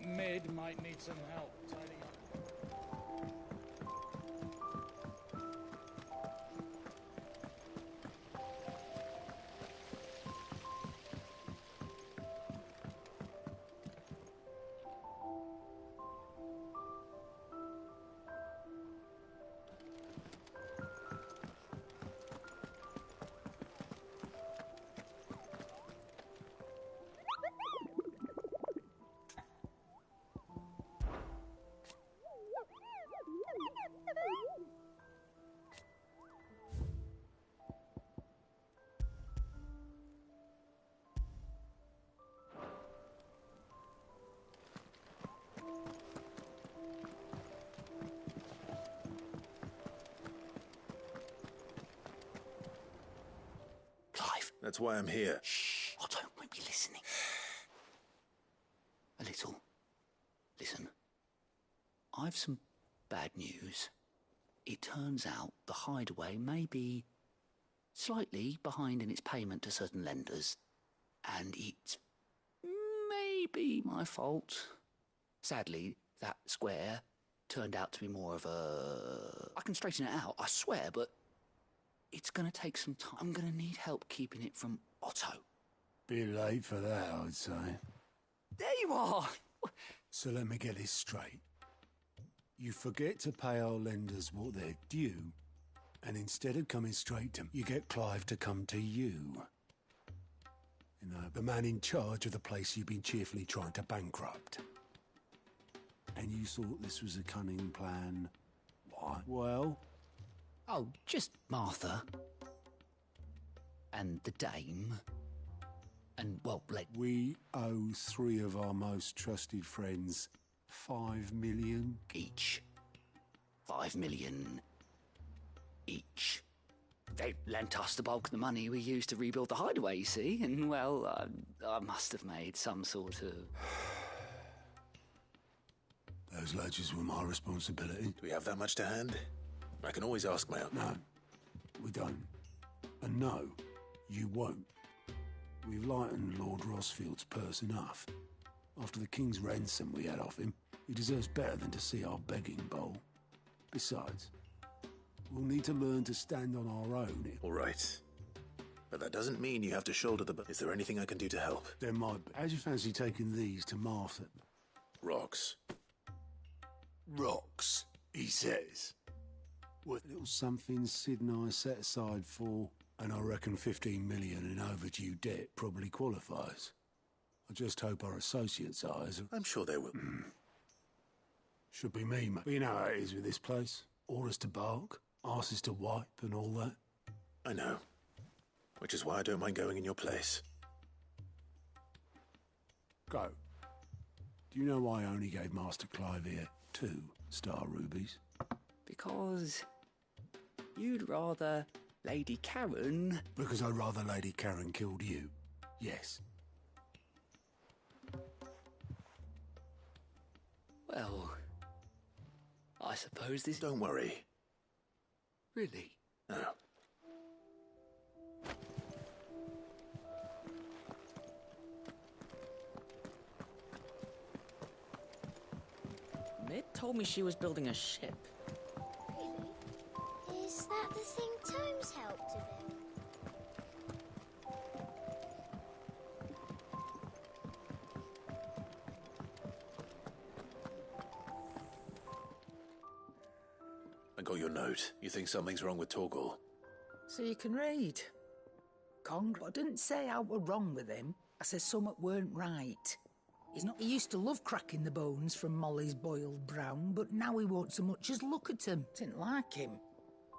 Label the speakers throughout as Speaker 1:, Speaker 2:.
Speaker 1: think Mid might need some help tidying up.
Speaker 2: That's why I'm here.
Speaker 3: Shh. Otto won't be listening. A little. Listen. I've some bad news. It turns out the hideaway may be slightly behind in its payment to certain lenders, and it may be my fault. Sadly, that square turned out to be more of a... I can straighten it out, I swear, but it's going to take some time. I'm going to need help keeping it from Otto.
Speaker 4: Bit late for that, I'd say.
Speaker 3: There you are!
Speaker 4: So let me get this straight. You forget to pay our lenders what they're due, and instead of coming straight to me, you get Clive to come to you. You know, the man in charge of the place you've been cheerfully trying to bankrupt. And you thought this was a cunning plan. Why? Well...
Speaker 3: Oh, just Martha. And the dame. And, well,
Speaker 4: we owe 3 of our most trusted friends 5 million
Speaker 3: each. 5 million each. They lent us the bulk of the money we used to rebuild the hideaway, you see, and, well, I must have made some sort of...
Speaker 4: Those ledgers were my responsibility.
Speaker 2: Do we have that much to hand? I can always ask my own.
Speaker 4: No, we don't. And no, you won't. We've lightened Lord Rosfield's purse enough. After the king's ransom we had off him, he deserves better than to see our begging bowl. Besides, we'll need to learn to stand on our own.
Speaker 2: All right. But that doesn't mean you have to shoulder the... Is there anything I can do to help?
Speaker 4: There might be. How'd you fancy taking these to Martha?
Speaker 2: Rocks.
Speaker 4: Rocks, he says. What little something Sid and I set aside for, and I reckon 15 million in overdue debt probably qualifies. I just hope our associates' eyes are...
Speaker 2: I'm sure they will.
Speaker 4: Should be me, mate. But you know how it is with this place. Orders to bark, arses to wipe, and all that.
Speaker 2: I know. Which is why I don't mind going in your place.
Speaker 4: Go. Do you know why I only gave Master Clive here 2 star rubies?
Speaker 3: Because you'd rather Lady Karen...
Speaker 4: Because I'd rather Lady Karen killed you. Yes.
Speaker 3: Well, I suppose this...
Speaker 2: Don't worry.
Speaker 3: Really?
Speaker 2: No.
Speaker 5: Mid told me she was building a ship.
Speaker 6: Really? Is that the thing Tomes helped to build?
Speaker 2: I got your note. You think something's wrong with Torgal?
Speaker 5: So you can read. I didn't say I were wrong with him. I said something weren't right. He used to love cracking the bones from Molly's boiled brown, but now he won't so much as look at him. Didn't like him.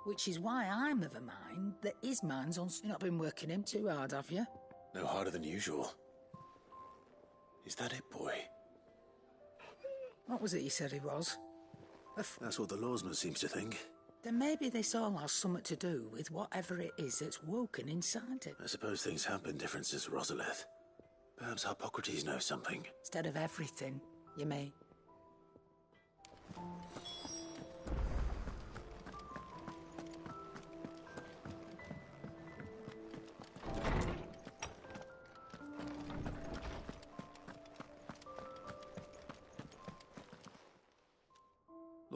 Speaker 5: Which is why I'm of a mind that his mind's on... You've not been working him too hard, have you?
Speaker 2: No harder than usual. Is that it, boy?
Speaker 5: What was it you said he was?
Speaker 2: That's what the lawsman seems to think.
Speaker 5: Then maybe this all has something to do with whatever it is that's woken inside him.
Speaker 2: I suppose things have been different since Rosalith. Perhaps Hippocrates knows something.
Speaker 5: Instead of everything, you may.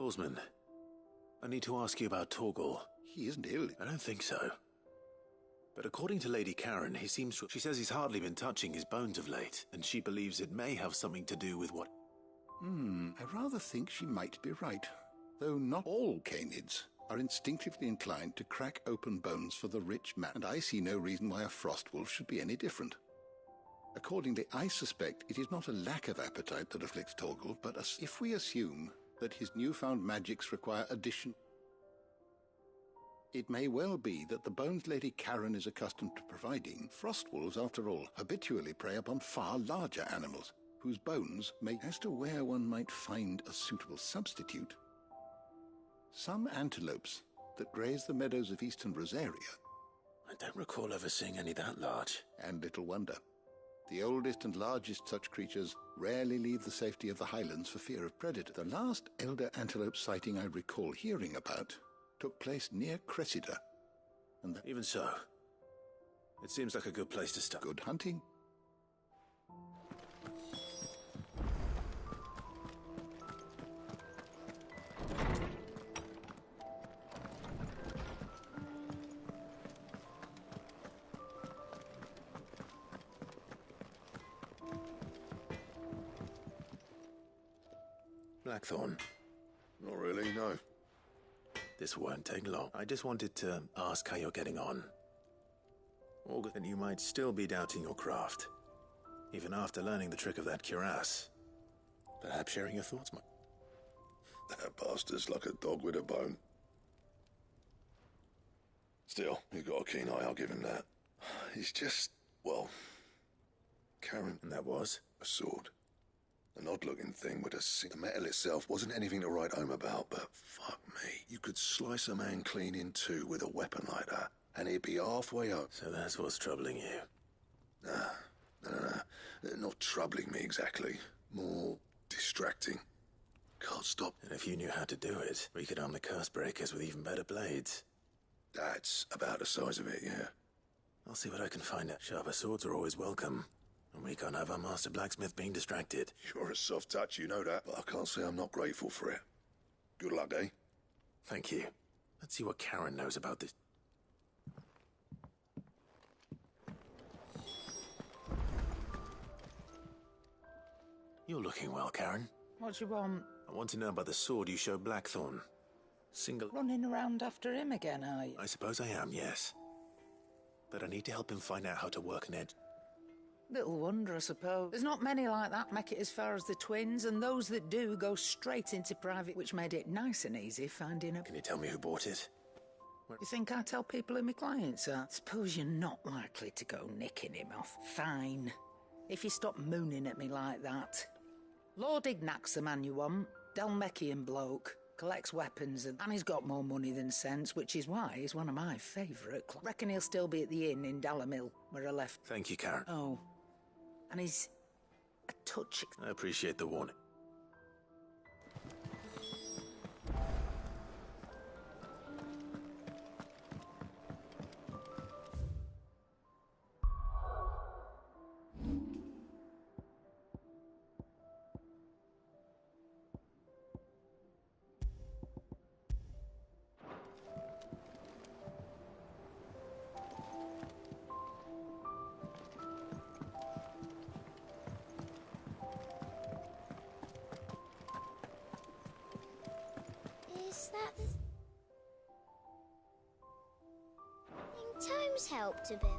Speaker 2: Oarsman, I need to ask you about Torgal.
Speaker 7: He isn't ill.
Speaker 2: I don't think so. But according to Lady Karen, he seems to... She says he's hardly been touching his bones of late, and she believes it may have something to do with what...
Speaker 7: I rather think she might be right. Though not all canids are instinctively inclined to crack open bones for the rich man, and I see no reason why a frost wolf should be any different. Accordingly, I suspect it is not a lack of appetite that afflicts Torgal, but if we assume that his newfound magics require addition... It may well be that the bones Lady Karen is accustomed to providing, frost wolves, after all, habitually prey upon far larger animals, whose bones may... As to where one might find a suitable substitute, some antelopes that graze the meadows of eastern Rosaria...
Speaker 2: I don't recall ever seeing any that large.
Speaker 7: And little wonder. The oldest and largest such creatures rarely leave the safety of the highlands for fear of predators. The last elder antelope sighting I recall hearing about took place near Cressida. And
Speaker 2: Even so, it seems like a good place to start.
Speaker 7: good hunting.
Speaker 2: Blackthorn,
Speaker 8: Not really, no.
Speaker 2: this won't take long. I just wanted to ask how you're getting on. August, and you might still be doubting your craft, even after learning the trick of that cuirass. Perhaps sharing your thoughts might...
Speaker 8: That bastard's like a dog with a bone. Still, he got a keen eye, I'll give him that. He's just, well, Karen,
Speaker 2: And that was?
Speaker 8: a sword. An odd-looking thing with the metal itself wasn't anything to write home about, but fuck me. You could slice a man clean in two with a weapon like that, and he'd be halfway up.
Speaker 2: So that's what's troubling you.
Speaker 8: No. Not troubling me exactly. More distracting. Can't stop.
Speaker 2: And if you knew how to do it, we could arm the curse breakers with even better blades.
Speaker 8: That's about the size of it, yeah.
Speaker 2: I'll see what I can find out. Sharper swords are always welcome. And we can't have our master blacksmith being distracted.
Speaker 8: You're a soft touch, you know that, but I can't say I'm not grateful for it. Good luck, eh?
Speaker 2: Thank you. Let's see what Karen knows about this. You're looking well, Karen.
Speaker 5: What do you want?
Speaker 2: I want to know about the sword you showed Blackthorn. Single...
Speaker 5: Running around after him again, are you?
Speaker 2: I suppose I am, yes. But I need to help him find out how to work an edge.
Speaker 5: Little wonder, I suppose. There's not many like that make it as far as the twins, and those that do go straight into private, which made it nice and easy finding a...
Speaker 2: Can you tell me who bought it?
Speaker 5: You think I tell people who my clients are? Suppose you're not likely to go nicking him off. Fine. If you stop mooning at me like that. Lord Ignac's the man you want. Dalmekian bloke. Collects weapons, and he's got more money than sense, which is why he's one of my favourite. Reckon he'll still be at the inn in Dalamil, where I left.
Speaker 2: Thank you, Karen.
Speaker 5: Oh. And he's a touch...
Speaker 2: I appreciate the warning.
Speaker 6: Is that the thing Tomes helped to build?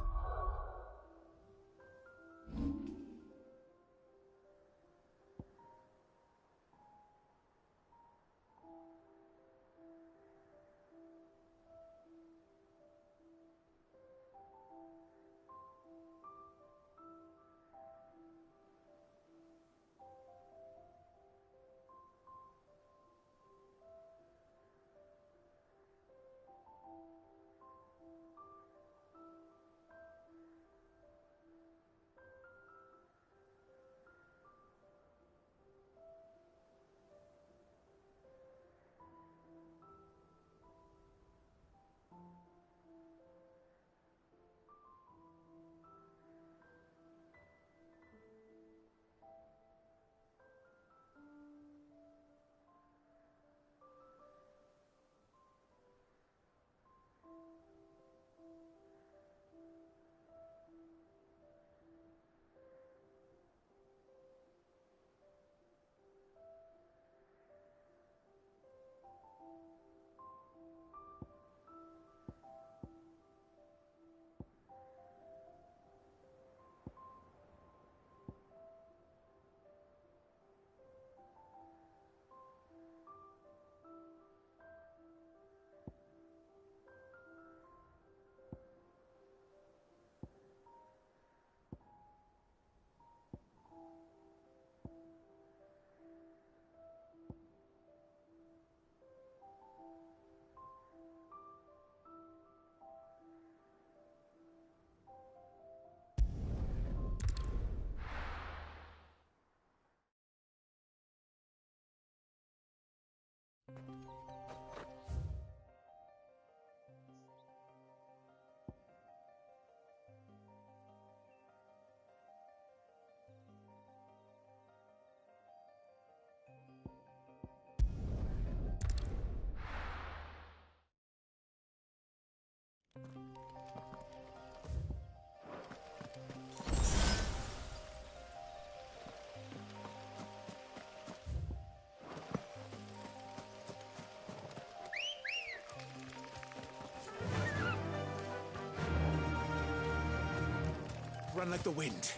Speaker 2: run like the wind.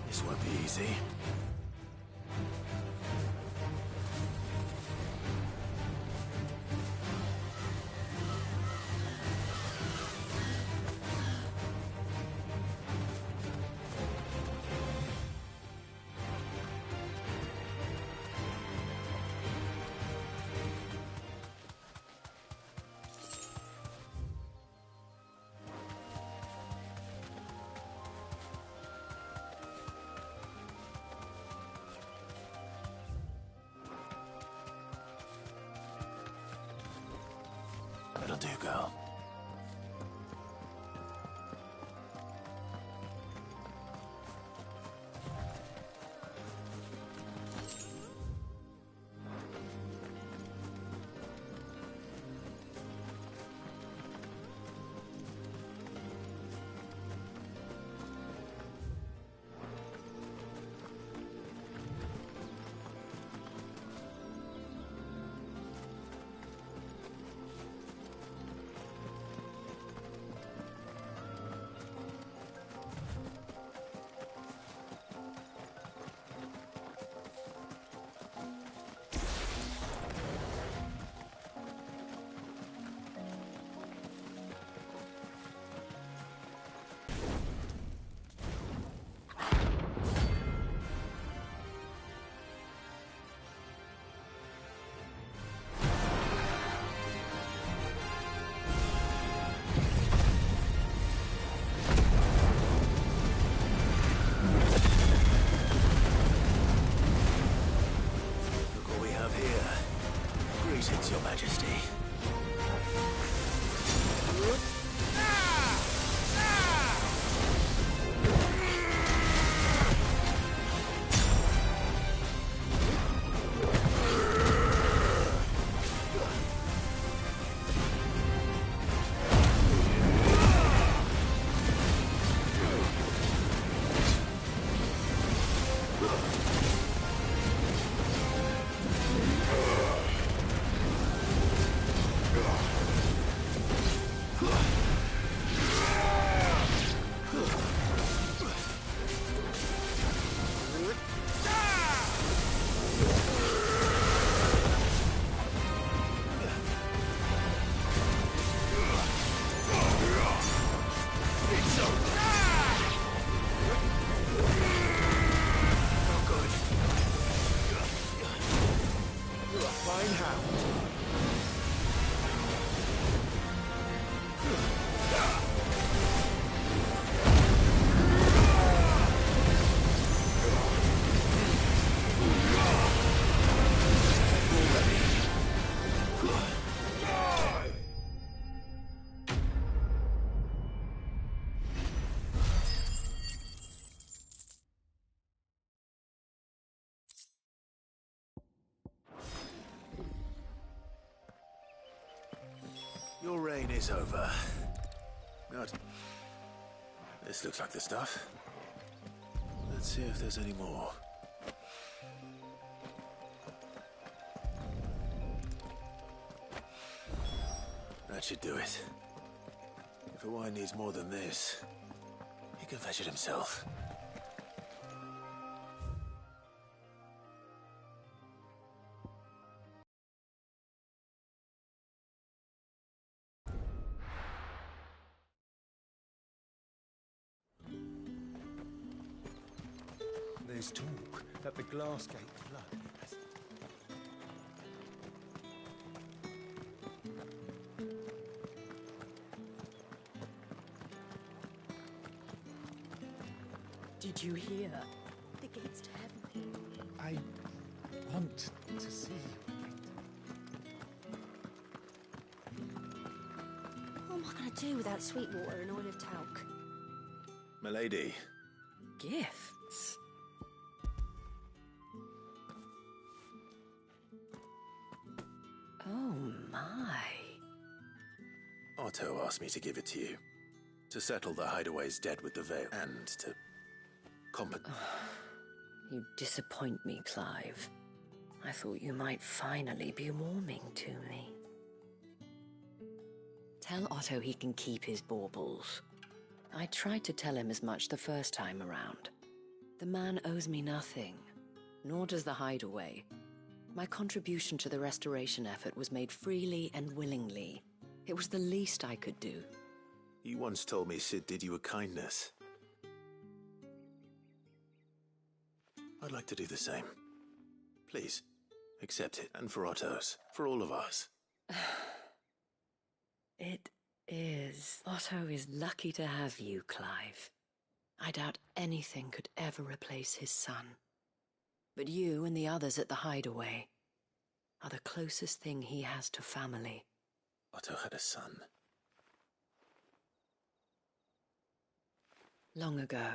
Speaker 2: This won't be easy. That'll do, girl. rain is over. Good. This looks like the stuff. Let's see if there's any more. That should do it. If a wine needs more than this, he can fetch it himself.
Speaker 9: There's talk that the Glassgate flood has...
Speaker 10: Did you hear? The gates to heaven.
Speaker 9: I want to see you again.
Speaker 10: What am I going to do without sweet water and oil of talc?
Speaker 2: Milady.
Speaker 10: Gifts? Oh my.
Speaker 2: Otto asked me to give it to you. To settle the Hideaway's debt with the Veil, and to...
Speaker 10: You disappoint me, Clive. I thought you might finally be warming to me. Tell Otto he can keep his baubles. I tried to tell him as much the first time around. The man owes me nothing, nor does the Hideaway. My contribution to the restoration effort was made freely and willingly. It was the least I could do.
Speaker 2: You once told me Sid did you a kindness. I'd like to do the same. Please, accept it. And for Otto's. For all of us.
Speaker 10: It is. Otto is lucky to have you, Clive. I doubt anything could ever replace his son. But you and the others at the Hideaway are the closest thing he has to family.
Speaker 2: Otto had a son.
Speaker 10: Long ago,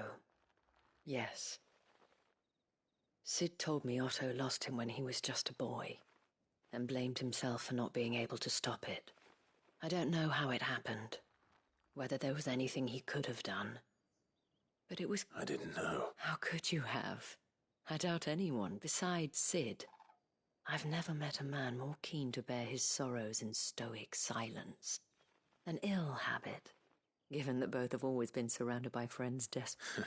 Speaker 10: yes. Sid told me Otto lost him when he was just a boy, and blamed himself for not being able to stop it. I don't know how it happened, whether there was anything he could have done. But it was...
Speaker 2: I didn't know.
Speaker 10: How could you have? I doubt anyone besides Sid. I've never met a man more keen to bear his sorrows in stoic silence. An ill habit, given that both have always been surrounded by friends desperate.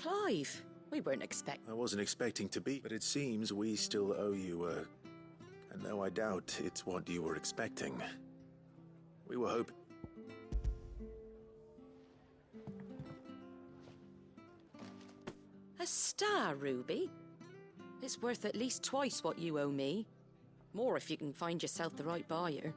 Speaker 10: Clive, we weren't expecting...
Speaker 2: I wasn't expecting to be, but it seems we still owe you and though I doubt it's what you were expecting. We were hoping...
Speaker 10: A star, Ruby? It's worth at least twice what you owe me. More if you can find yourself the right buyer.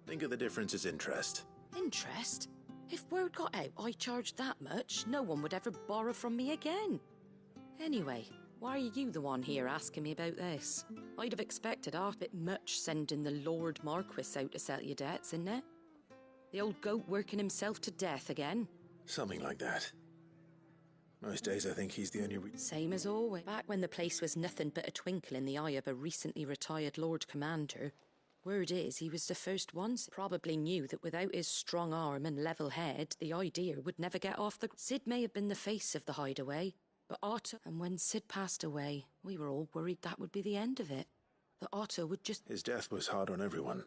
Speaker 2: Think of the difference as interest.
Speaker 10: Interest? If word got out I charged that much, no one would ever borrow from me again. Anyway, why are you the one here asking me about this? I'd have expected a bit much sending the Lord Marquis out to settle your debts, isn't it? The old goat working himself to death again.
Speaker 2: Something like that. Most days I think he's the only
Speaker 10: Same as always. Back when the place was nothing but a twinkle in the eye of a recently retired Lord Commander, word is he was the first one. Probably knew that without his strong arm and level head, the idea would never get off the... Sid may have been the face of the Hideaway, but Otto... And when Sid passed away, we were all worried that would be the end of it. That Otto would just...
Speaker 2: His death was hard on everyone.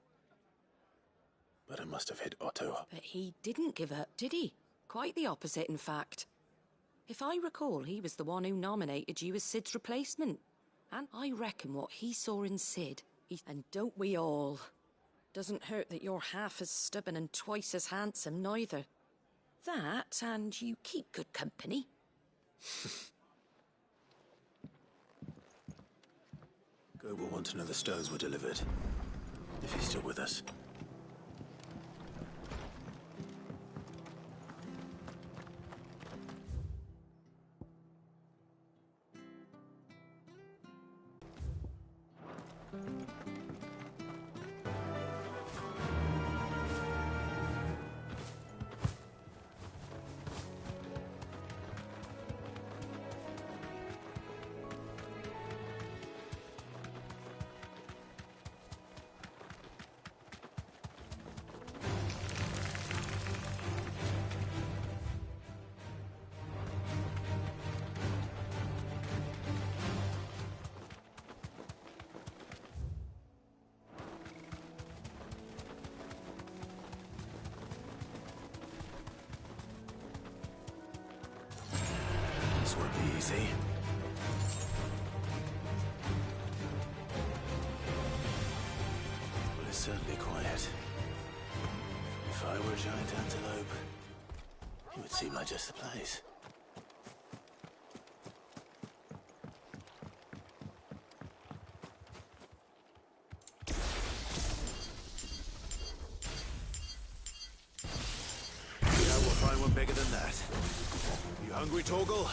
Speaker 2: But it must have hit Otto.
Speaker 10: But he didn't give up, did he? Quite the opposite, in fact. If I recall, he was the one who nominated you as Sid's replacement. And I reckon what he saw in Sid, and don't we all? Doesn't hurt that you're half as stubborn and twice as handsome, neither. That, and you keep good company.
Speaker 2: Go will want to know the stones were delivered. If he's still with us. This won't be easy. Well, it's certainly quiet. If I were a giant antelope, it would seem like just the place. Yeah, we'll find one bigger than that. You hungry, Torgal?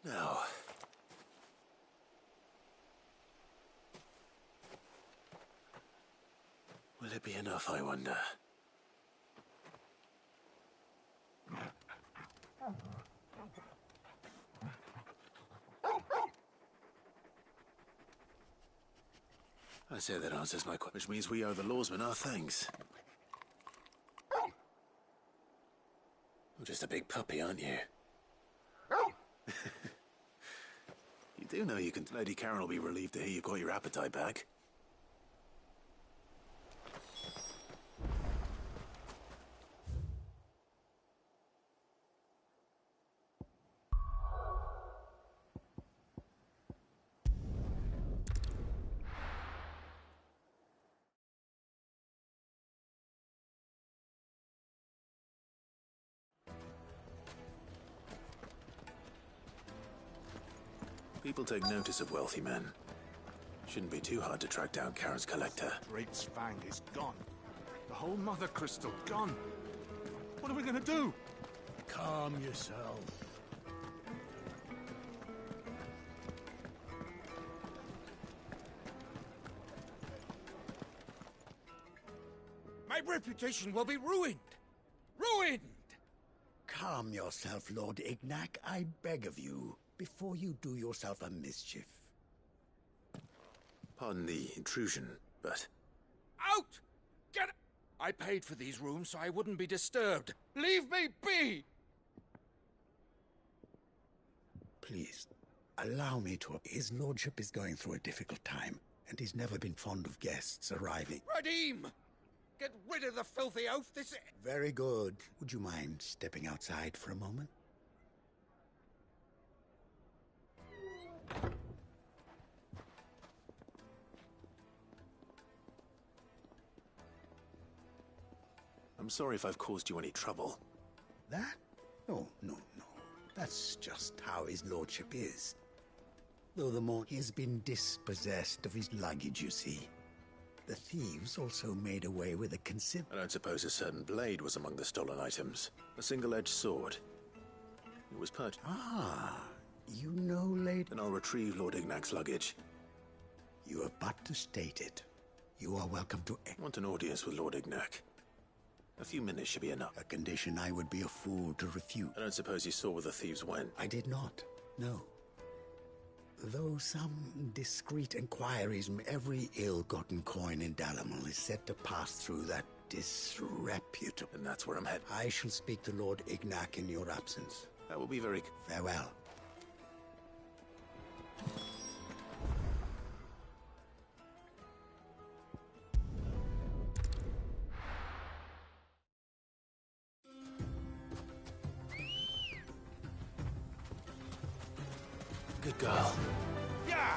Speaker 2: Now, will it be enough, I wonder? I say that answers my question, which means we owe the lawsmen our thanks. You're just a big puppy, aren't you? You do know you can... Lady Karen will be relieved to hear you've got your appetite back. People take notice of wealthy men. Shouldn't be too hard to track down Karen's collector.
Speaker 11: Great Fang is gone. The whole Mother Crystal gone. What are we gonna do?
Speaker 4: Calm yourself.
Speaker 9: My reputation will be ruined! Ruined!
Speaker 12: Calm yourself, Lord Ignac, I beg of you, before you do yourself a mischief.
Speaker 2: Pardon the intrusion, but...
Speaker 9: Out! Get... I paid for these rooms so I wouldn't be disturbed. Leave me be!
Speaker 12: Please, allow me to... His lordship is going through a difficult time, and he's never been fond of guests arriving.
Speaker 9: Radim! Get rid of the filthy oaf, this...
Speaker 12: Very good. Would you mind stepping outside for a moment?
Speaker 2: I'm sorry if I've caused you any trouble.
Speaker 12: That? Oh, no, no. That's just how his lordship is. Though the more he has been dispossessed of his luggage, you see. The thieves also made away with a
Speaker 2: I don't suppose a certain blade was among the stolen items. A single-edged sword. It was purchased.
Speaker 12: Ah, you know, lady.
Speaker 2: Then I'll retrieve Lord Ignac's luggage.
Speaker 12: You have but to state it. You are welcome to...
Speaker 2: I want an audience with Lord Ignac. A few minutes should be enough.
Speaker 12: A condition I would be a fool to refute.
Speaker 2: I don't suppose you saw where the thieves went.
Speaker 12: I did not, no. Though some discreet inquiries, every ill-gotten coin in Dalamil is said to pass through that disreputable...
Speaker 2: And that's where I'm headed.
Speaker 12: I shall speak to Lord Ignac in your absence.
Speaker 2: That will be very...
Speaker 12: Farewell.
Speaker 2: Good girl.
Speaker 9: Yeah!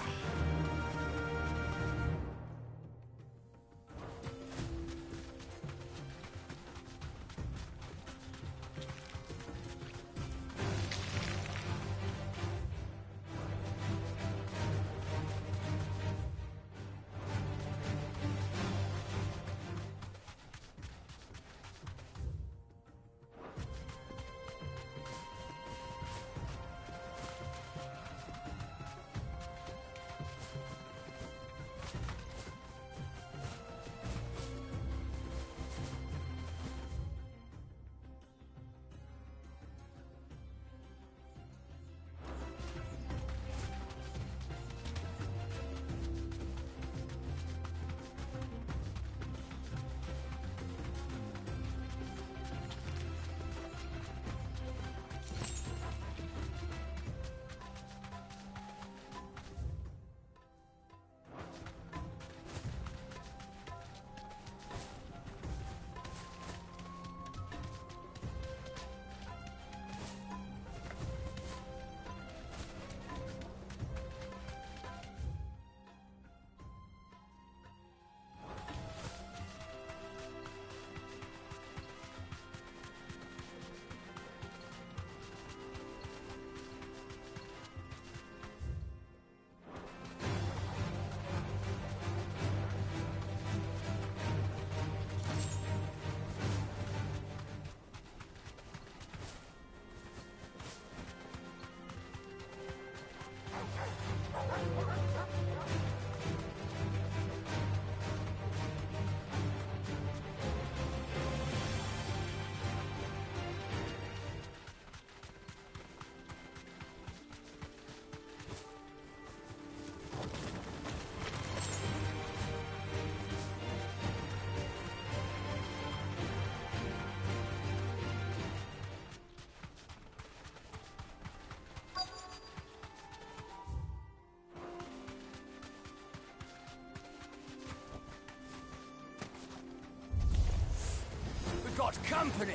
Speaker 9: Got company!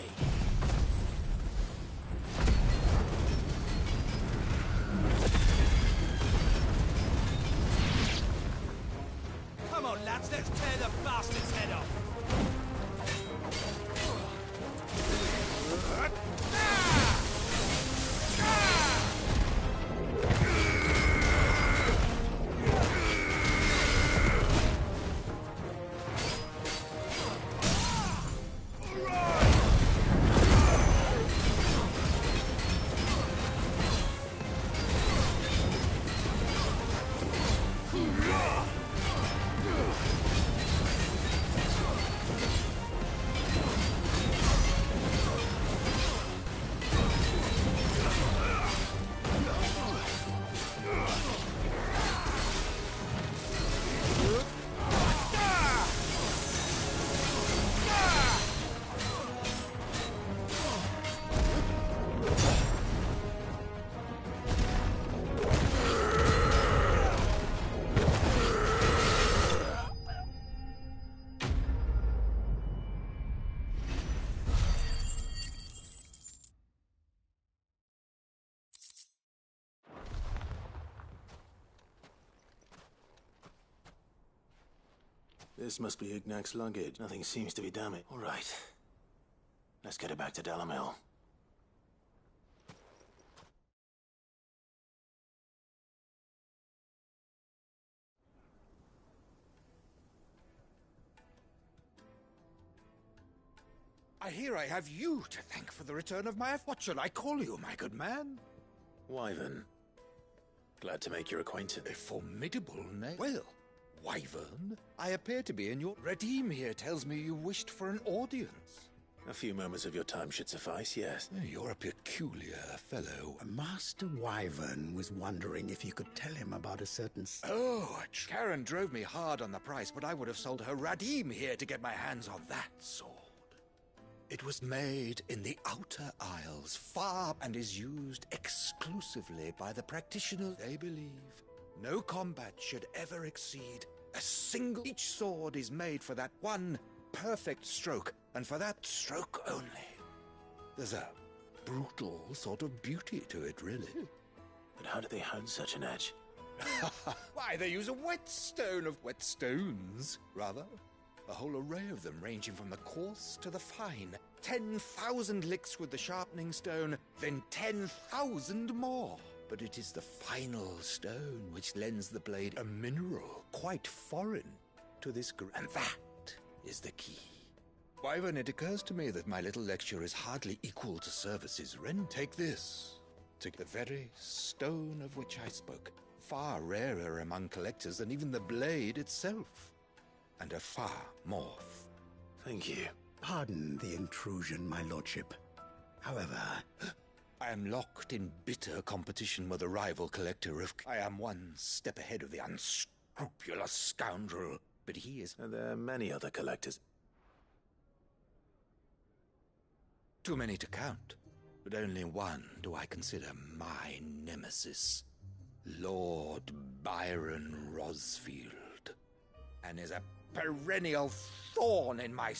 Speaker 9: Come on, lads, let's tear the bastard's head off!
Speaker 2: This must be Ignac's luggage. Nothing seems to be damaged. All right. Let's get it back to Dalamil.
Speaker 9: I hear I have you to thank for the return of my... What shall I call you, my good man?
Speaker 2: Wyvern. Glad to make your acquaintance.
Speaker 9: A formidable name. Well, Wyvern, I appear to be in your... Redeem here tells me you wished for an audience.
Speaker 2: A few moments of your time should suffice, yes.
Speaker 9: You're a peculiar fellow.
Speaker 12: Master Wyvern was wondering if you could tell him about a certain...
Speaker 9: Oh, Karen drove me hard on the price, but I would have sold her Radim here to get my hands on that sword. It was made in the Outer Isles, far, and is used exclusively by the practitioners. They believe no combat should ever exceed a single... Each sword is made for that one perfect stroke, and for that stroke only. There's a brutal sort of beauty to it, really.
Speaker 2: But how do they hone such an edge?
Speaker 9: Why, they use a whetstone of whetstones, rather. A whole array of them, ranging from the coarse to the fine. 10,000 licks with the sharpening stone, then 10,000 more. But it is the final stone which lends the blade a mineral quite foreign to this and that is the key. Wyvern, it occurs to me that my little lecture is hardly equal to services rent. Take this. Take the very stone of which I spoke. Far rarer among collectors than even the blade itself. And a far more...
Speaker 2: Thank you.
Speaker 12: Pardon the intrusion, my lordship. However...
Speaker 9: I am locked in bitter competition with a rival collector of... I am one step ahead of the unscrupulous scoundrel, but he is...
Speaker 2: And there are many other collectors.
Speaker 9: Too many to count, but only one do I consider my nemesis. Lord Byron Rosfield. And is a perennial thorn in my...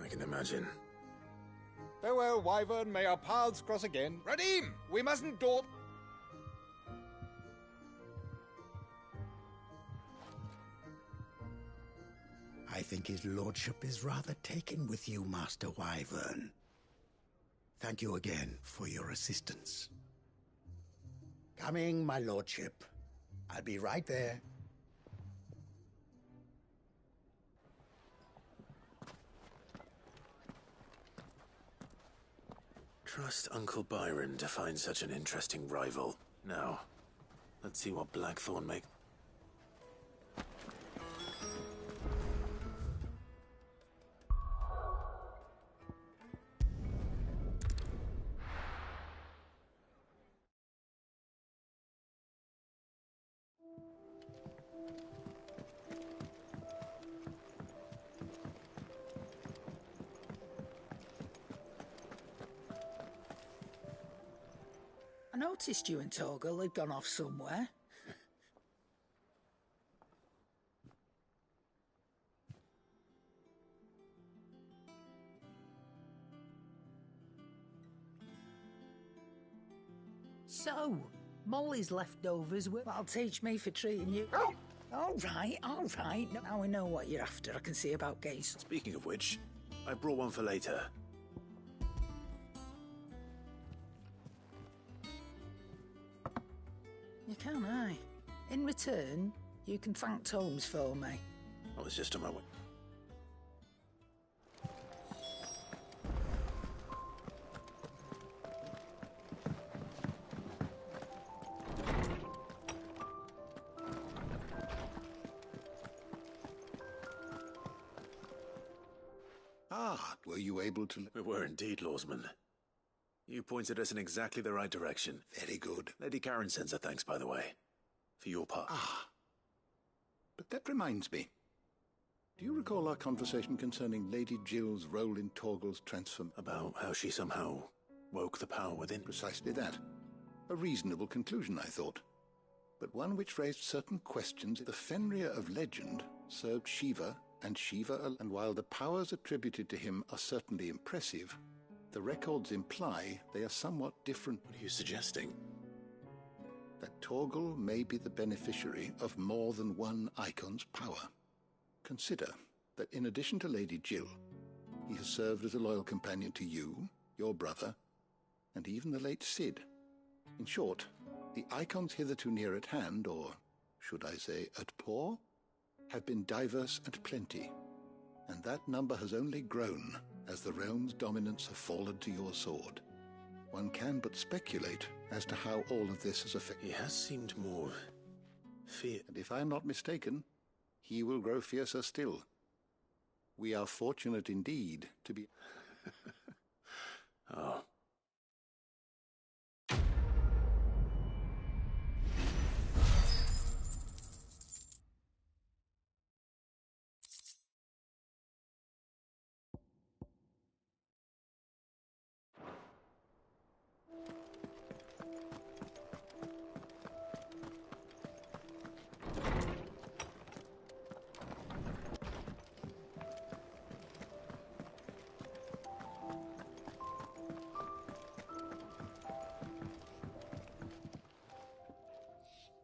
Speaker 2: I can imagine.
Speaker 9: Farewell, Wyvern. May our paths cross again. Radim, we mustn't daunt...
Speaker 12: I think his lordship is rather taken with you, Master Wyvern. Thank you again for your assistance. Coming, my lordship. I'll be right there.
Speaker 2: Trust Uncle Byron to find such an interesting rival. Now, let's see what Blackthorn makes.
Speaker 5: I noticed you and Torgal had gone off somewhere. So, Molly's leftovers will... That'll teach me for treating you... All right. Now we know what you're after. I can see about gaze.
Speaker 2: Speaking of which, I brought one for later.
Speaker 5: You can, aye. In return, you can thank Tomes for me.
Speaker 2: I was just on my way.
Speaker 7: Ah, were you able to...
Speaker 2: We were indeed, Lawsman. You pointed us in exactly the right direction.
Speaker 7: Very good.
Speaker 2: Lady Karen sends her thanks, by the way, for your part.
Speaker 7: Ah. But that reminds me. Do you recall our conversation concerning Lady Jill's role in Torgal's transform?
Speaker 2: About how she somehow woke the power within?
Speaker 7: Precisely that. A reasonable conclusion, I thought. But one which raised certain questions. The Fenrir of legend served Shiva, and while the powers attributed to him are certainly impressive, the records imply they are somewhat different.
Speaker 2: What are you suggesting?
Speaker 7: That Torgal may be the beneficiary of more than one icon's power. Consider that in addition to Lady Jill, he has served as a loyal companion to you, your brother, and even the late Cid. In short, the icons hitherto near at hand, or should I say at paw, have been diverse and plenty, and that number has only grown as the realm's dominance have fallen to your sword. One can but speculate as to how all of this has affected.
Speaker 2: He has seemed more
Speaker 7: And if I'm not mistaken, he will grow fiercer still. We are fortunate indeed to be...
Speaker 2: Oh.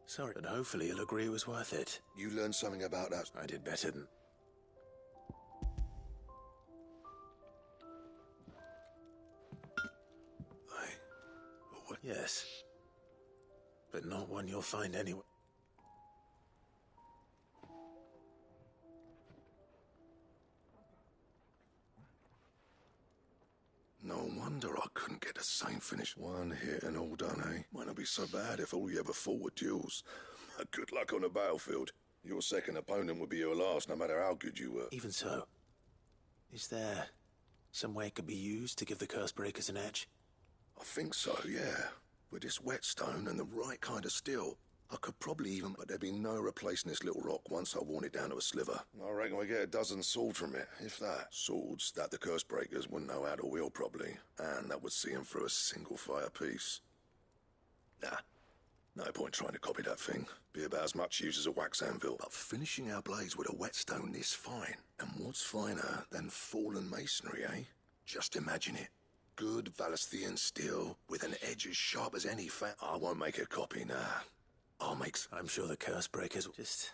Speaker 2: Sorry, but hopefully he'll agree it was worth it.
Speaker 8: You learned something about that.
Speaker 2: I did better than... What? Yes. But not one you'll find anywhere.
Speaker 8: No wonder I couldn't get the same finish. One hit and all done, eh? Might not be so bad if all you ever fought were duels. Good luck on the battlefield. Your second opponent would be your last, no matter how good you were.
Speaker 2: Even so, is there some way it could be used to give the curse breakers an edge?
Speaker 8: I think so, yeah. With this whetstone and the right kind of steel, I could probably even... But there'd be no replacing this little rock once I worn it down to a sliver. I reckon we get a dozen swords from it, if that. Swords that the curse breakers wouldn't know how to wield properly, and that would see them through a single fire piece. Nah. No point trying to copy that thing. Be about as much use as a wax anvil. But finishing our blades with a whetstone this fine. And what's finer than fallen masonry, eh? Just imagine it. Good Valesthian steel, with an edge as sharp as any fat... I won't make a copy, nah. I'll make...
Speaker 2: I'm sure the curse breakers will just...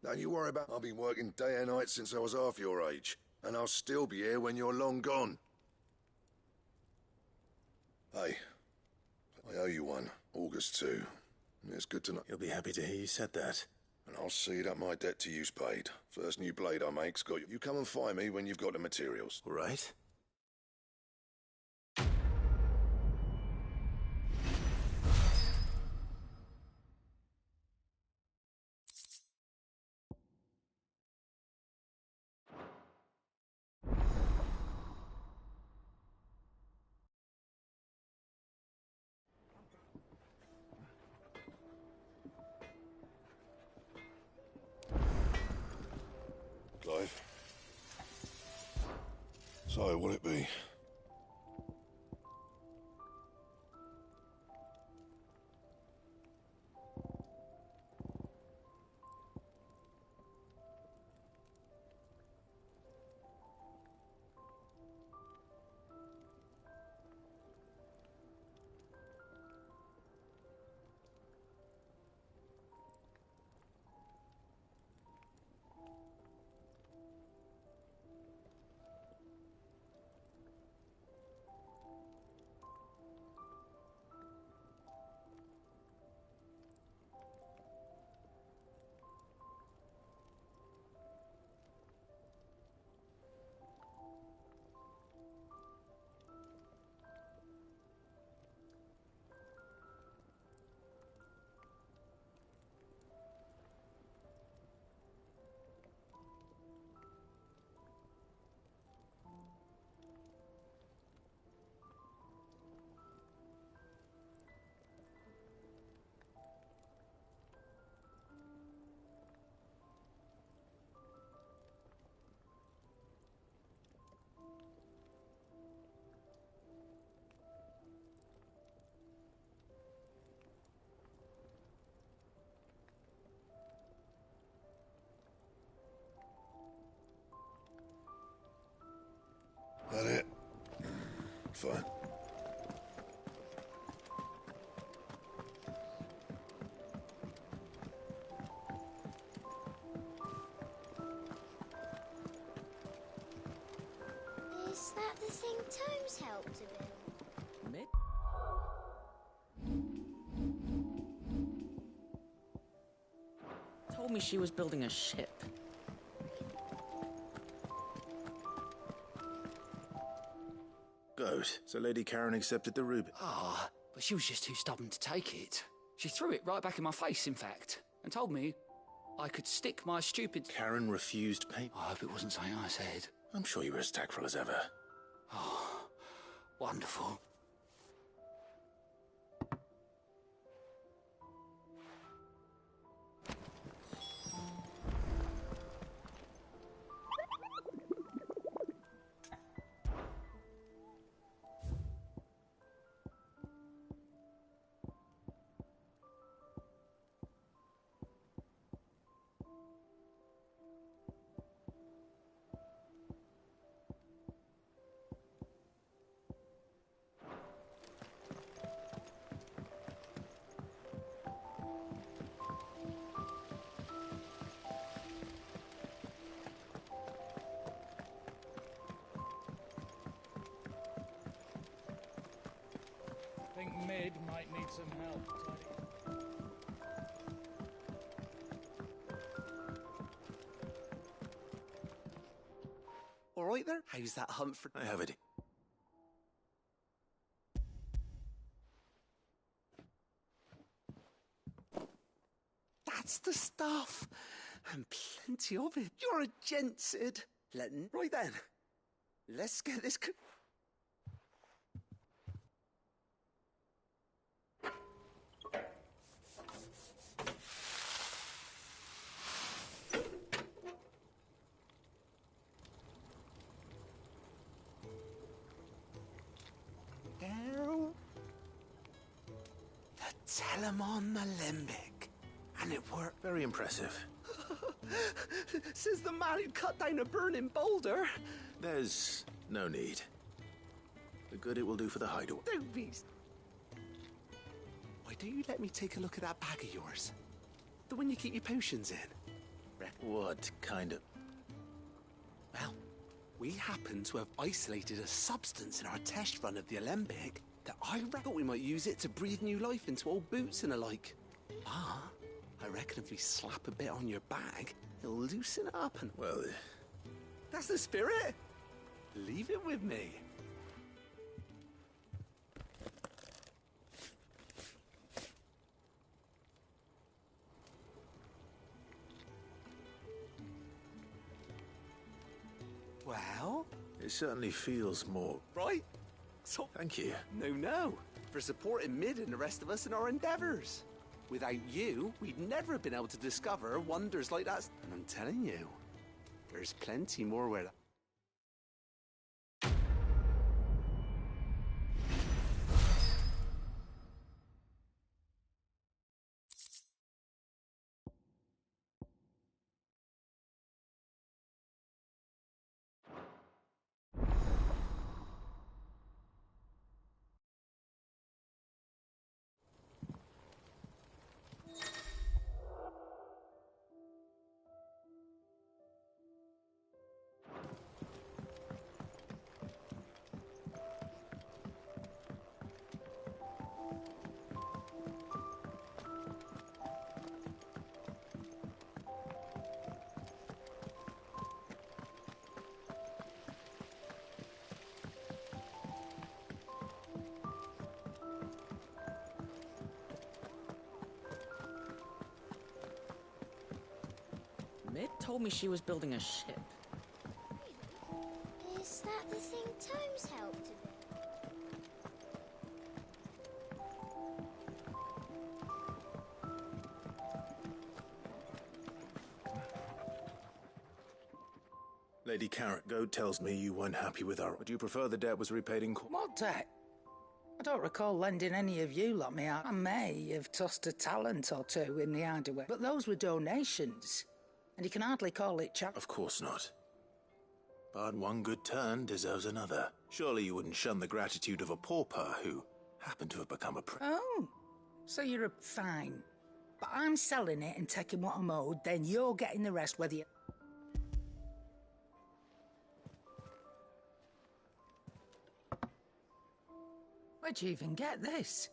Speaker 8: Don't you worry about... I've been working day and night since I was half your age. And I'll still be here when you're long gone. Hey. I owe you one. August 2. It's good to know.
Speaker 2: You'll be happy to hear you said that.
Speaker 8: And I'll see that my debt to you's paid. First new blade I make's got you. You come and find me when you've got the materials.
Speaker 2: All right.
Speaker 8: Clive. So, will it be? That it? Fine.
Speaker 6: Is that the thing Tomes helped to build?
Speaker 10: Mid? Told me she was building a ship.
Speaker 2: note. So Lady Karen accepted the ruby.
Speaker 3: Ah, but she was just too stubborn to take it. She threw it right back in my face, in fact, and told me I could stick my stupid...
Speaker 2: Karen refused payment.
Speaker 3: I hope it wasn't something I said.
Speaker 2: I'm sure you were as tactful as ever.
Speaker 3: Oh, wonderful.
Speaker 1: Think Mid might need some help tidying up.
Speaker 13: All right there? How's that hunt for...
Speaker 2: I have it.
Speaker 13: That's the stuff. And plenty of it. You're a gent, Sid. Right then. Let's get this... Telemon Alembic. And it worked.
Speaker 2: Very impressive.
Speaker 13: Says the man who cut down a burning boulder.
Speaker 2: There's no need. The good it will do for the hideaway.
Speaker 13: Don't be... Why don't you let me take a look at that bag of yours? The one you keep your potions in.
Speaker 2: What kind of...
Speaker 13: Well, we happen to have isolated a substance in our test run of the Alembic that I reckon we might use it to breathe new life into old boots and the like. Ah, I reckon if we slap a bit on your bag, it'll loosen it up and...
Speaker 2: Well...
Speaker 13: That's the spirit! Leave it with me. Well?
Speaker 2: It certainly feels more...
Speaker 13: Right? So...
Speaker 2: Thank you.
Speaker 13: No. For supporting Mid and the rest of us in our endeavours. Without you, we'd never have been able to discover wonders like that. And I'm telling you, there's plenty more where...
Speaker 14: Mid told me she was building a ship.
Speaker 6: Is that the thing Tomes helped with?
Speaker 2: Lady Carrot Goat tells me you weren't happy with our... Would you prefer the debt was repaid in...
Speaker 5: What debt? I don't recall lending any of you lot me out. I may have tossed a talent or two in the hideaway, but those were donations. And you can hardly call it
Speaker 2: Of course not. But one good turn deserves another. Surely you wouldn't shun the gratitude of a pauper who happened to have become a
Speaker 5: Oh, so you're fine. But I'm selling it and taking what I'm owed, then you're getting the rest whether you... Where'd you even get this?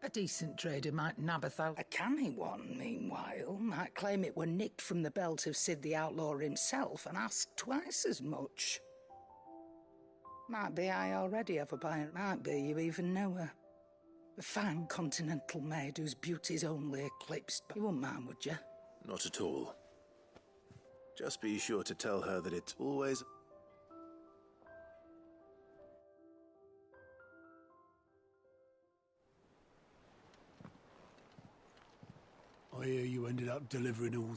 Speaker 5: A decent trader might nab a canny one, meanwhile, might claim it were nicked from the belt of Sid the Outlaw himself and ask twice as much. Might be I already have a buyer. Might be you even know her. A fine continental maid whose beauty's only eclipsed. You wouldn't mind, would you?
Speaker 2: Not at all. Just be sure to tell her that it's always...
Speaker 4: I hear you ended up delivering all...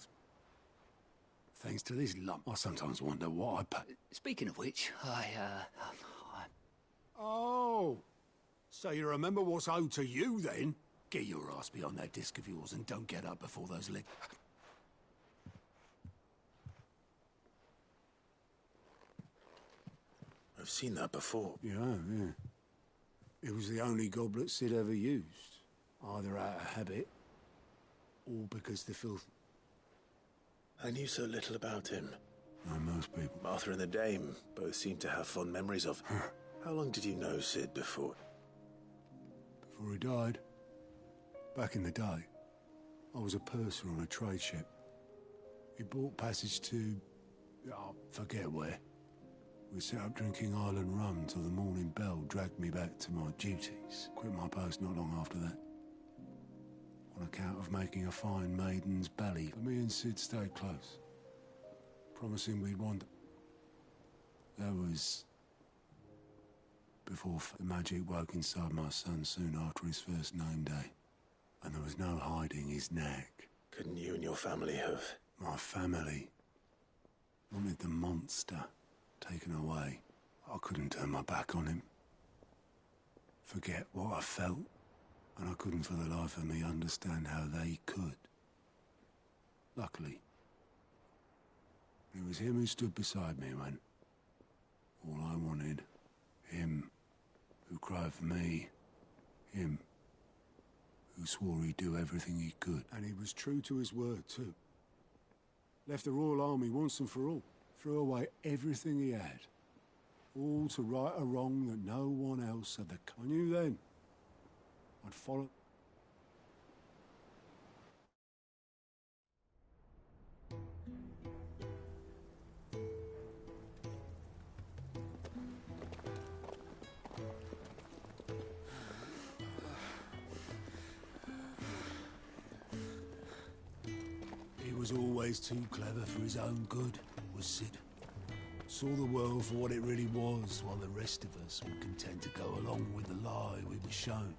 Speaker 4: Thanks to this lump. I sometimes wonder what I pay...
Speaker 3: Speaking of which,
Speaker 4: Oh! So you remember what's owed to you, then? Get your ass behind that disc of yours and don't get up before those legs...
Speaker 2: I've seen that before.
Speaker 4: Yeah. It was the only goblet Sid ever used. Either out of habit, or because the filth...
Speaker 2: I knew so little about him.
Speaker 4: Like most people.
Speaker 2: Martha and the Dame both seem to have fond memories of... How long did you know Sid before?
Speaker 4: Before he died. Back in the day, I was a purser on a trade ship. He bought passage to... I forget where. We sat up drinking Island rum till the morning bell dragged me back to my duties. Quit my post not long after that. On account of making a fine maiden's belly. But me and Sid stayed close. Promising we'd wander... That was... before the magic woke inside my son soon after his first name day. And there was no hiding his knack.
Speaker 2: Couldn't you and your family have...
Speaker 4: My family wanted the monster taken away. I couldn't turn my back on him. Forget what I felt. And I couldn't for the life of me understand how they could. Luckily, it was him who stood beside me when all I wanted, him who cried for me, him who swore he'd do everything he could. And he was true to his word, too. Left the Royal Army once and for all. Threw away everything he had. All to right a wrong that no one else had the... I knew then I'd follow... He was always too clever for his own good, was Sid. Saw the world for what it really was, while the rest of us were content to go along with the lie we were shown.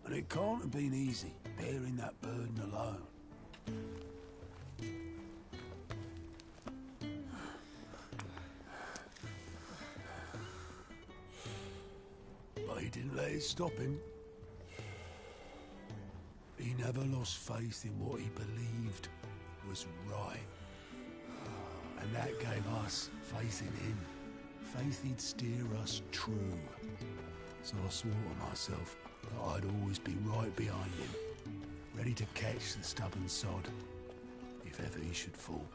Speaker 4: And it can't have been easy, bearing that burden alone. But he didn't let it stop him. He never lost faith in what he believed was right. And that gave us faith in him. Faith he'd steer us true. So I swore to myself that I'd always be right behind him, ready to catch the stubborn sod, if ever he should fall.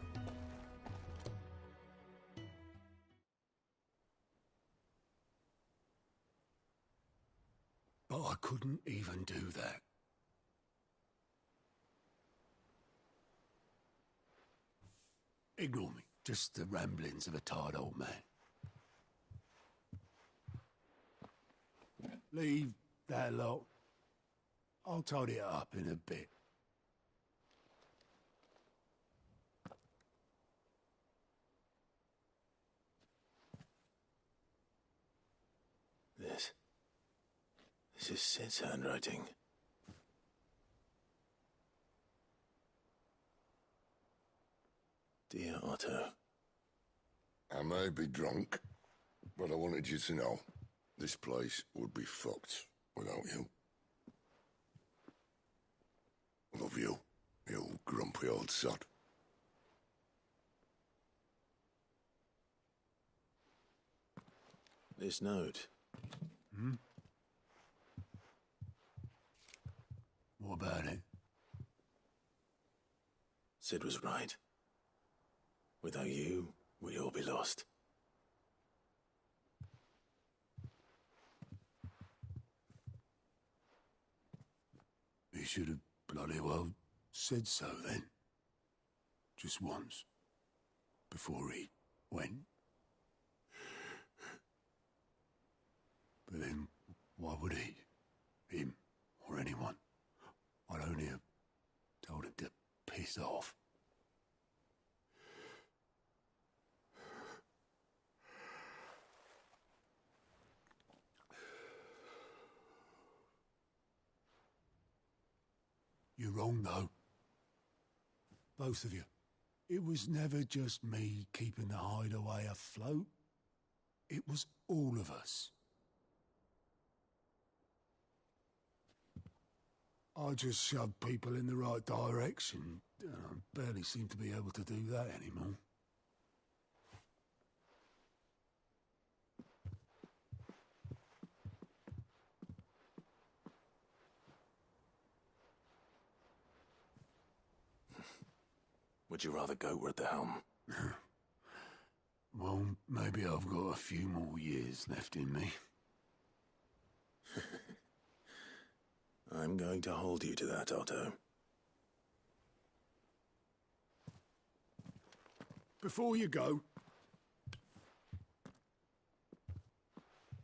Speaker 4: But I couldn't even do that. Ignore me. Just the ramblings of a tired old man. Leave that lot. I'll tidy it up in a bit.
Speaker 2: This is Sid's handwriting. Dear Otto.
Speaker 8: I may be drunk, but I wanted you to know this place would be fucked without you. Love you, you grumpy old sod.
Speaker 2: This note.
Speaker 4: What about it?
Speaker 2: Sid was right. Without you, we'd all be lost.
Speaker 4: He should have bloody well said so then. Just once. Before he went. But then, why would he? Him, or anyone? I'd only have told him to piss off. You're wrong, though. Both of you. It was never just me keeping the hideaway afloat. It was all of us. I just shoved people in the right direction, and I barely seem to be able to do that anymore.
Speaker 2: Would you rather go at the helm?
Speaker 4: Well, maybe I've got a few more years left in me.
Speaker 2: I'm going to hold you to that, Otto.
Speaker 4: Before you go,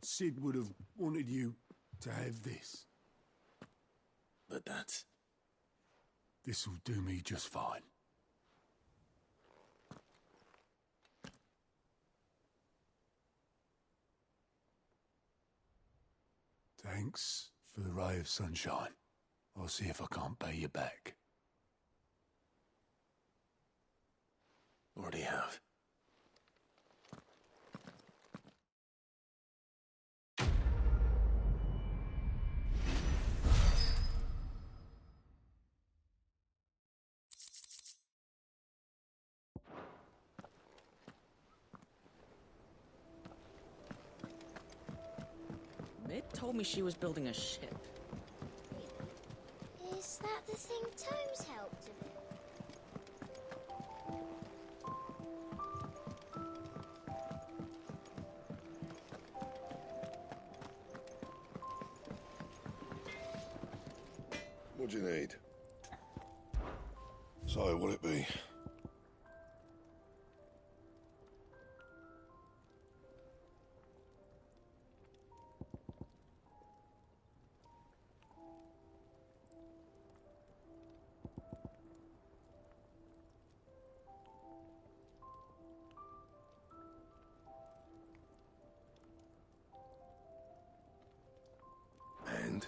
Speaker 4: Sid would have wanted you to have this.
Speaker 2: But that's...
Speaker 4: This'll do me just fine. Thanks for the ray of sunshine. I'll see if I can't pay you back.
Speaker 2: Already have.
Speaker 14: Mid told me she was building a ship.
Speaker 6: Is that the thing Tomes helped to build?
Speaker 8: What do you need? So, what'll it be? And?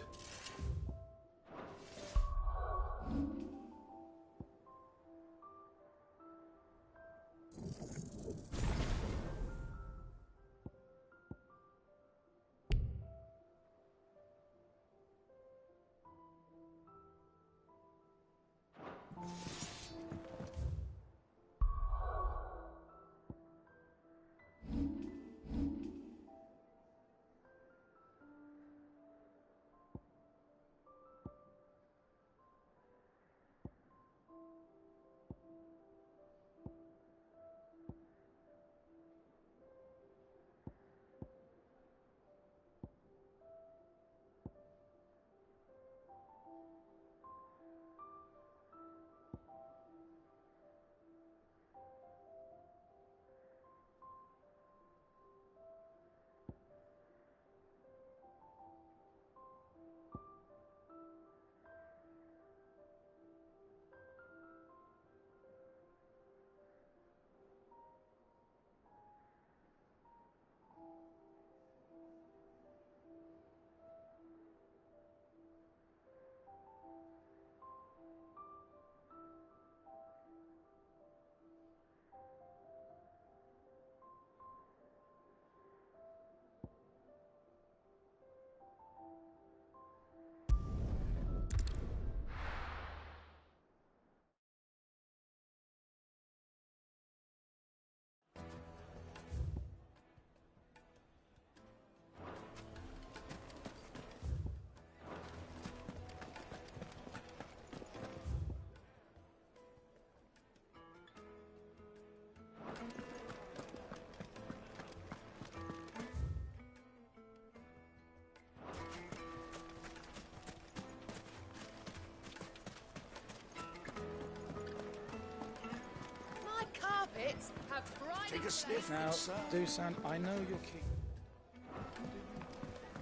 Speaker 14: Carpets have bright.
Speaker 11: Take a sniff,
Speaker 1: Now,
Speaker 11: sir.
Speaker 1: Dusan, I know you're keen.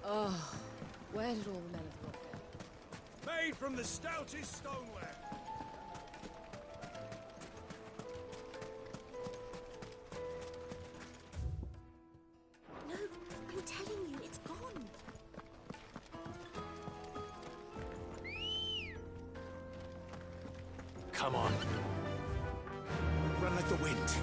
Speaker 14: Oh, where did all the men of the rock go?
Speaker 1: Made from the stoutest stoneware.
Speaker 6: No, I'm telling you, it's gone.
Speaker 2: Come on. Run like the wind.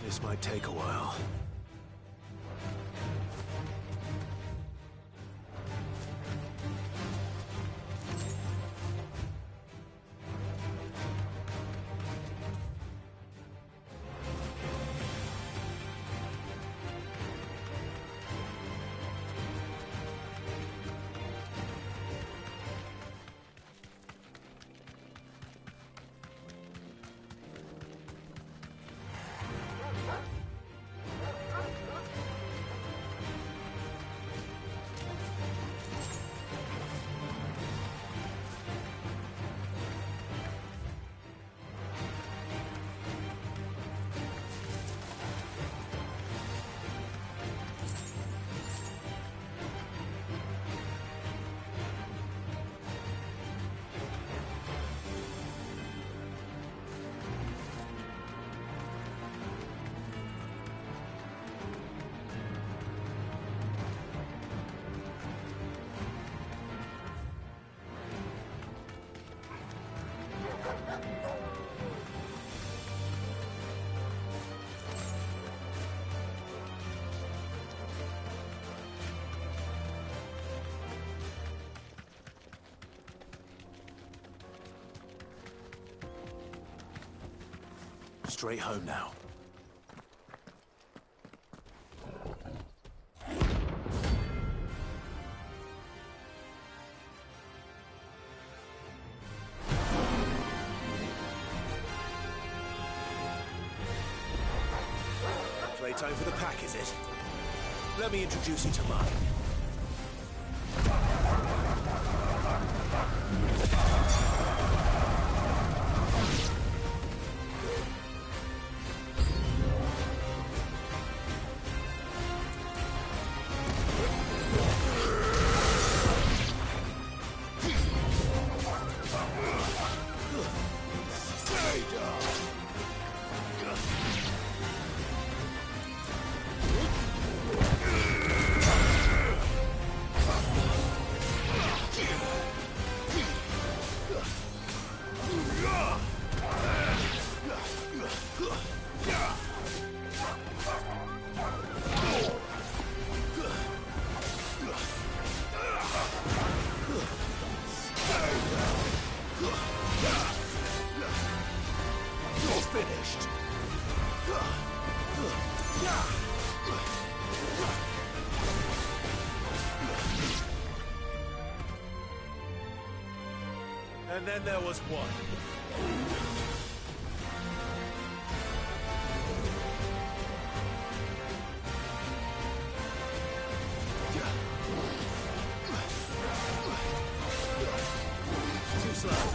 Speaker 2: This might take a while. Straight home now. Playtime for the pack, is it? Let me introduce you to mine. Finished. And then there was one. Too slow.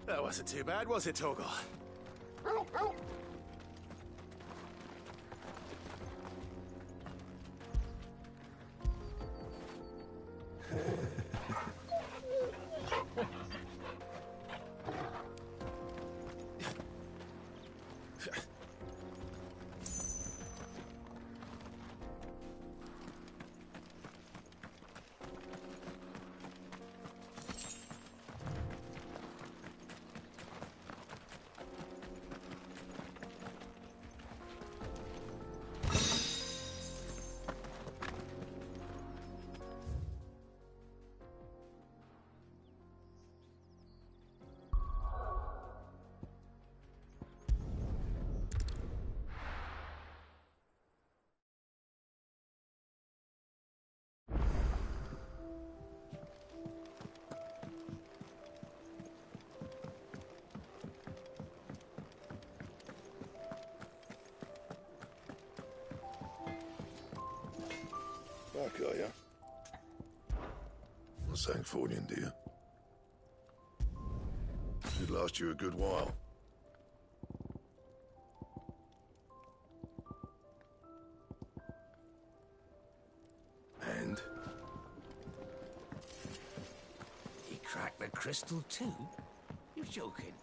Speaker 2: That wasn't too bad, was it, Torgal?
Speaker 8: Back, are you? Not Sancfordian, do you? Should last you a good while. And?
Speaker 15: He cracked the crystal too? You're joking.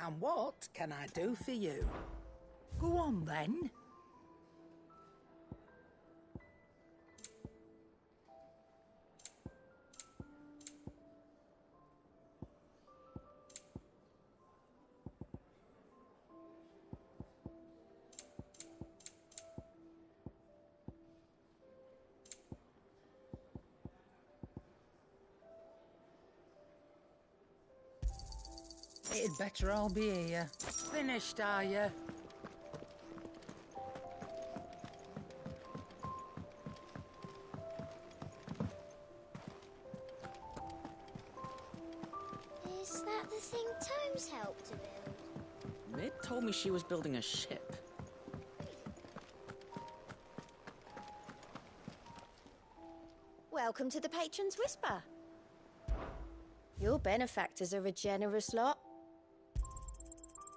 Speaker 5: And what can I do for you? Go on, then. It'd better all be here. Finished, are you?
Speaker 6: Is that the thing Tomes helped to build?
Speaker 10: Mid told me she was building a ship.
Speaker 16: Welcome to the Patron's Whisper. Your benefactors are a generous lot.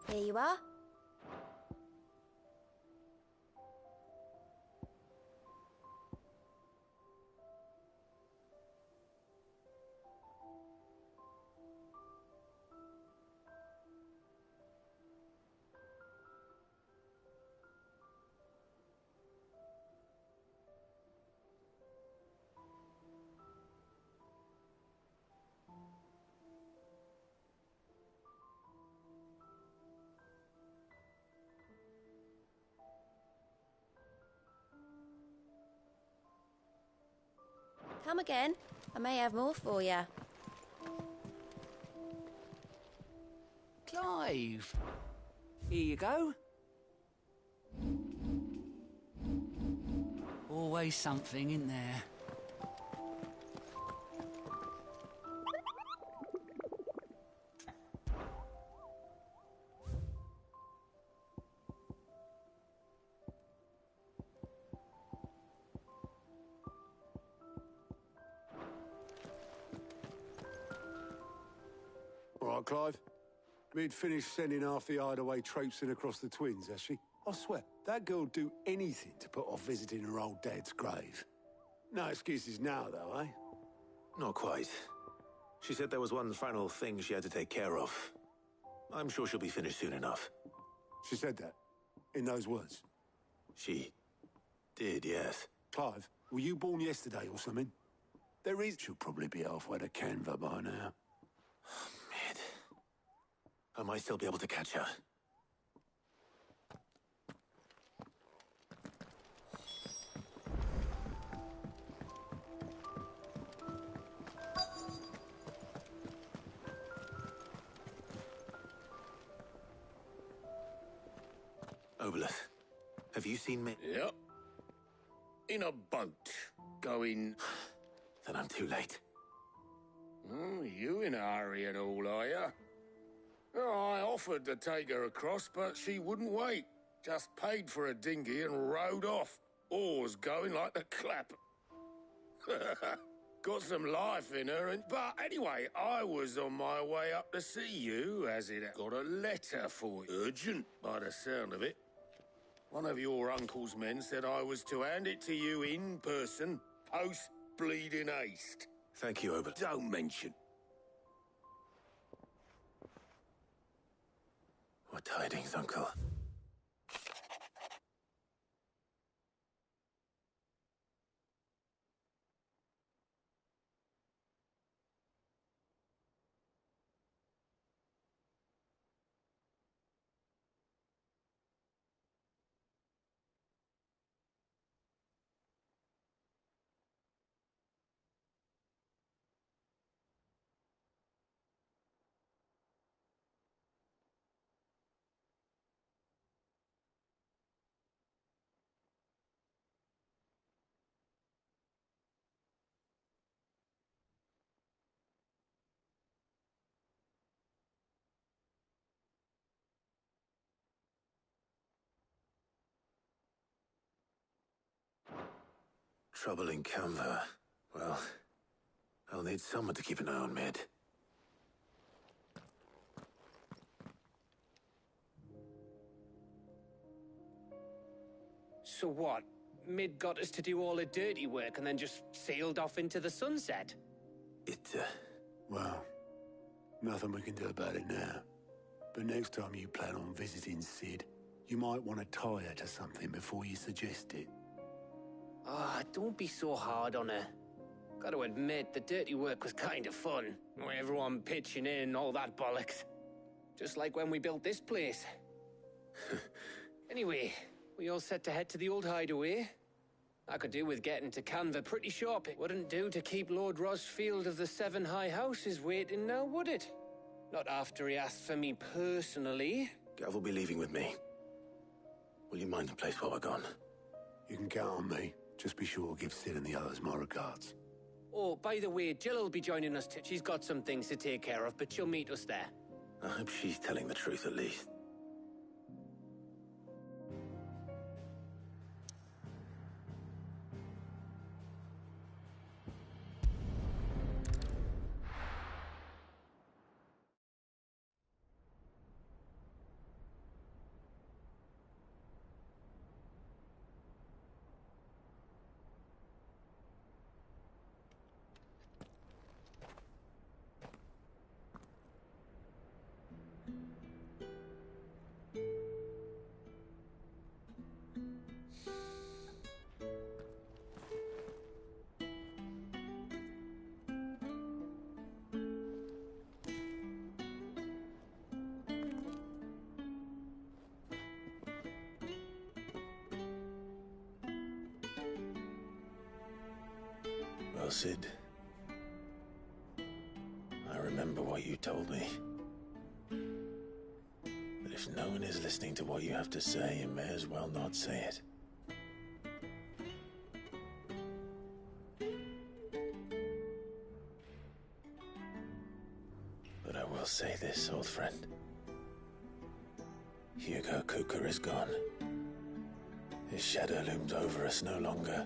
Speaker 16: Here you are. Come again. I may have more for you.
Speaker 3: Clive! Here you go. Always something in there.
Speaker 4: All right, Clive. Mid finished sending half the hideaway traipsing across the twins, has she? I swear, that girl'd do anything to put off visiting her old dad's grave. No excuses now, though, eh?
Speaker 2: Not quite. She said there was one final thing she had to take care of. I'm sure she'll be finished soon enough.
Speaker 4: She said that? In those words?
Speaker 2: She did, yes.
Speaker 4: Clive, were you born yesterday or something? There is... She'll probably be halfway to Canva by now.
Speaker 2: Mid. I might still be able to catch her. Obolus, have you seen me?
Speaker 15: Yep. In a boat, going...
Speaker 2: Then I'm too late.
Speaker 15: You in a hurry and all, are you? Oh, I offered to take her across, but she wouldn't wait. Just paid for a dinghy and rowed off. Oars going like the clap. Got some life in her, but anyway, I was on my way up to see you, as it got a letter for you. Urgent, by the sound of it. One of your uncle's men said I was to hand it to you in person, post-bleeding haste.
Speaker 2: Thank you, Obolus.
Speaker 15: Don't mention.
Speaker 2: What tidings, Uncle? Trouble in Canva. Well, I'll need someone to keep an eye on Mid.
Speaker 17: So what? Mid got us to do all the dirty work and then just sailed off into the sunset?
Speaker 4: Well, nothing we can do about it now. But next time you plan on visiting Sid, you might want to tie her to something before you suggest it.
Speaker 17: Ah, don't be so hard on her. Gotta admit, the dirty work was kind of fun. Everyone pitching in, all that bollocks. Just like when we built this place. Anyway, we all set to head to the old hideaway. I could do with getting to Canva pretty sharp. It wouldn't do to keep Lord Rosfield of the Seven High Houses waiting now, would it? Not after he asked for me personally.
Speaker 2: Gav will be leaving with me. Will you mind the place while we're gone?
Speaker 4: You can count on me. Just be sure to give Sid and the others my regards.
Speaker 17: Oh, by the way, Jill will be joining us too. She's got some things to take care of, but she'll meet us there.
Speaker 2: I hope she's telling the truth at least. Well, Sid, I remember what you told me. That if no one is listening to what you have to say, you may as well not say it. But I will say this, old friend. Hugo Kuka is gone. His shadow looms over us no longer.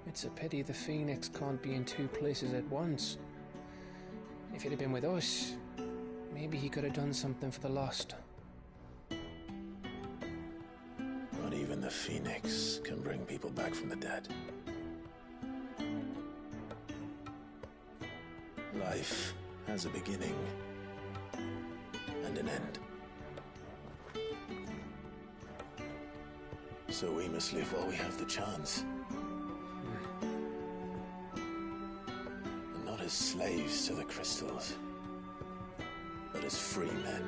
Speaker 18: It's a pity the Phoenix can't be in two places at once. If he'd have been with us, maybe he could have done something for the lost.
Speaker 2: Not even the Phoenix can bring people back from the dead. Life has a beginning and an end. So we must live while we have the chance. And not as slaves to the crystals, but as free men.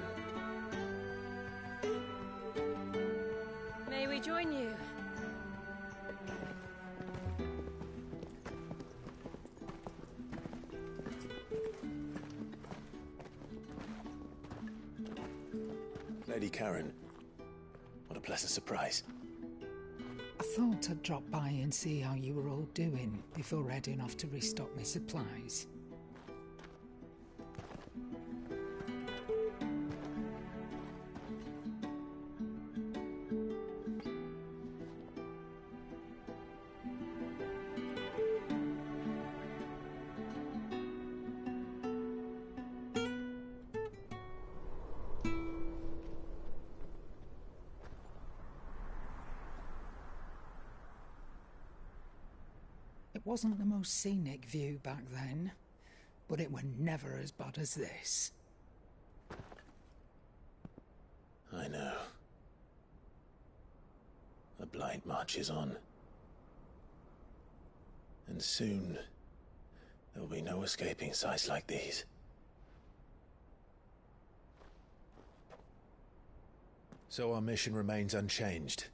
Speaker 16: May we join you?
Speaker 2: Lady Karen. What a pleasant surprise.
Speaker 5: I thought I'd drop by and see how you were all doing before heading off to restock my supplies. It wasn't the most scenic view back then, but it were never as bad as this.
Speaker 2: I know. The blight marches on. And soon, there will be no escaping sights like these. So our mission remains unchanged.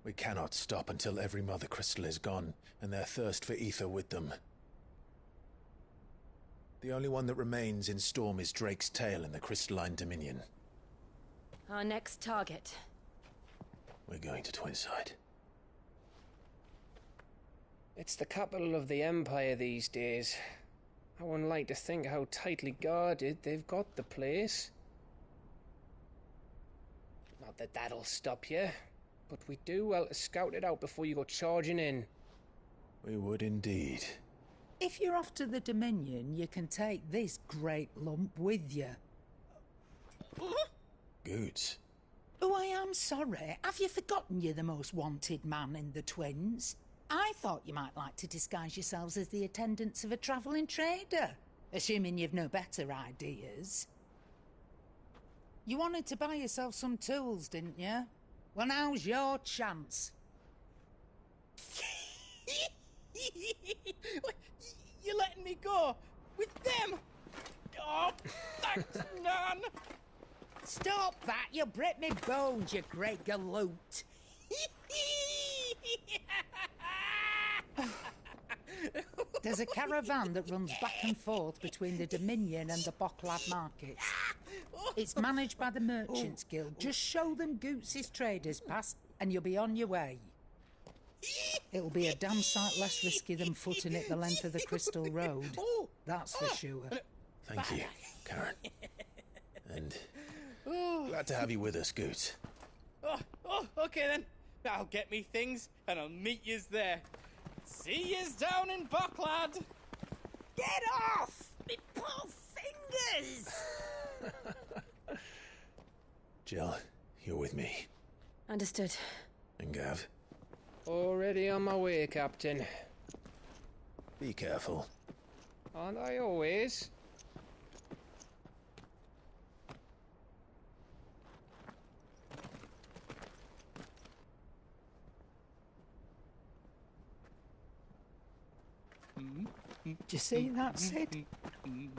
Speaker 2: We cannot stop until every Mother Crystal is gone, and their thirst for ether with them. The only one that remains in Storm is Drake's Tail in the Crystalline Dominion.
Speaker 10: Our next target.
Speaker 2: We're going to Twinside.
Speaker 18: It's the capital of the Empire these days. I wouldn't like to think how tightly guarded they've got the place. Not that that'll stop you. But we do well to scout it out before you go charging in.
Speaker 2: We would indeed.
Speaker 5: If you're off to the Dominion, you can take this great lump with you.
Speaker 2: Goods.
Speaker 5: Oh, I am sorry. Have you forgotten you're the most wanted man in the Twins? I thought you might like to disguise yourselves as the attendants of a travelling trader, assuming you've no better ideas. You wanted to buy yourself some tools, didn't you? Well, now's your chance.
Speaker 1: You're letting me go with them? Oh, thanks, Nan.
Speaker 5: Stop that! You'll break me bones, you great galoot. There's a caravan that runs back and forth between the Dominion and the Bocklad markets. It's managed by the Merchants Guild. Just show them Goots' traders pass and you'll be on your way. It'll be a damn sight less risky than footing it the length of the Crystal Road. That's for sure.
Speaker 2: Thank you, Karen. And glad to have you with us, Goots.
Speaker 1: Okay then. I'll get me things and I'll meet yous there. See yous down in Bocklad.
Speaker 5: Get off! Me poor fingers!
Speaker 2: Jill, you're with me.
Speaker 10: Understood.
Speaker 2: And Gav?
Speaker 18: Already on my way, Captain.
Speaker 2: Be careful.
Speaker 18: Aren't I always?
Speaker 5: Do you see that, Sid?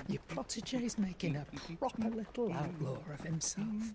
Speaker 5: Your protégé's making a proper little outlaw of himself.